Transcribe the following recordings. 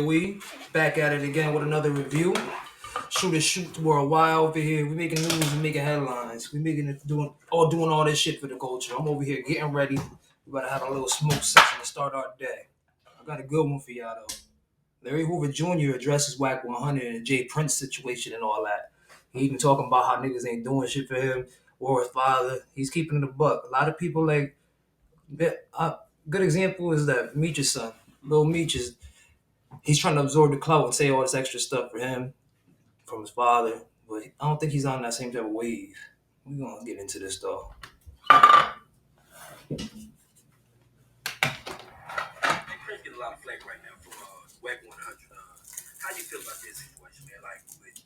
We back at it again with another review. Shoot worldwide over here. We making news, we making headlines. We making it doing all this shit for the culture. I'm over here getting ready. We about to have a little smoke session to start our day. I got a good one for y'all though. Larry Hoover Jr. addresses Whack 100 and the Jay Prince situation and all that. He even talking about how niggas ain't doing shit for him or his father. He's keeping it a buck. A lot of people like good example is that Meech's son, Lil Meech is he's trying to absorb the clout and say all this extra stuff for him from his father, but I don't think he's on that same type of wave. We're gonna get into this though. Prince getting a lot of flack right now from Whack 100. How you feel about this situation, man? Like with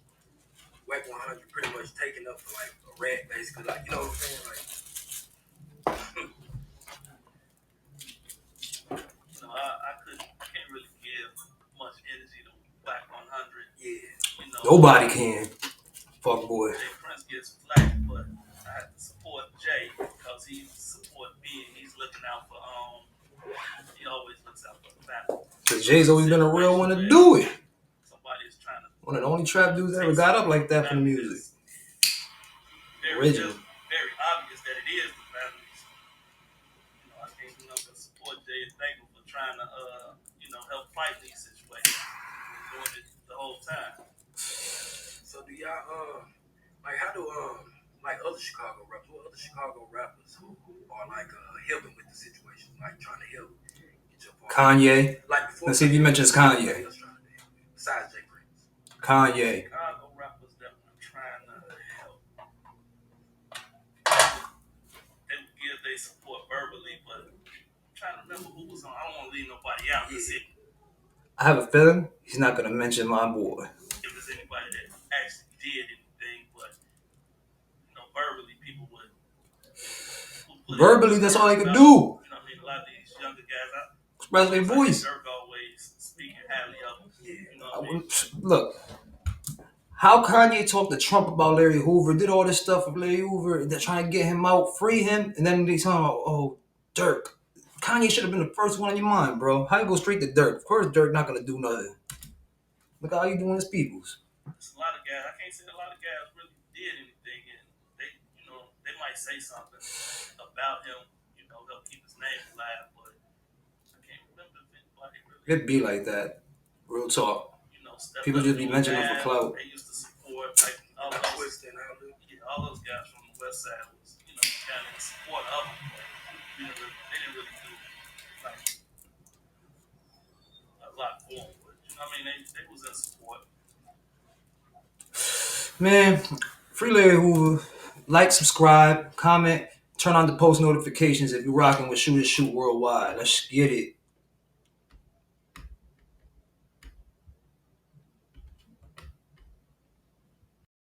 Whack 100 pretty much taking up for like a rat, basically. Like, you know what I'm saying? Like, I can't really give much energy to Whack 100. yeah. Nobody can. Fuck boy. Jay Prince gets flack, but I have to support Jay because he support me and he's looking out for he always looks out for the family. Cause Jay's always been a real one to do it. Somebody's trying to One of the only trap dudes that ever got up like that for the music. Original. Very obvious that it is the family's. I can't do nothing but support Jay and thank him for trying to help fight these situations. Doing it the whole time. So do y'all like how do like other Chicago rappers, what other Chicago rappers who are like helping with the situation, like trying to help get your part? Kanye. Like before, Let's see if he mentions Kanye. Besides Jay Prince. Kanye. Chicago rappers that were trying to help. They would give their support verbally, but I'm trying to remember who was on. I don't want to leave nobody out. Yeah. I have a feeling he's not gonna mention my boy. If there's anybody that actually did anything, but verbally people would verbally, that's all they could do. You know what I mean? A lot of these younger guys express their voice. Dirk always speaking highly of them. You know what I mean? Look, how Kanye talked to Trump about Larry Hoover, did all this stuff with Larry Hoover, they're trying to get him out, free him, and then they talking about, oh, Dirk. Kanye should have been the first one on your mind, bro. How you go straight to Dirk? Of course, Dirk not gonna do nothing. Look how you doing his peoples. There's a lot of guys. I can't say a lot of guys really did anything, and they might say something about him, help keep his name alive, but I can't remember if anybody really. It'd be like that. Real talk. People just be mentioning him for clout. They used to support like all those guys from the West Side was, kind of in support of him, but they didn't really do like a lot for him. But they was in support. Man, free Larry Hoover. Like, subscribe, comment, turn on the post notifications if you're rocking with Shoot Worldwide. Let's get it.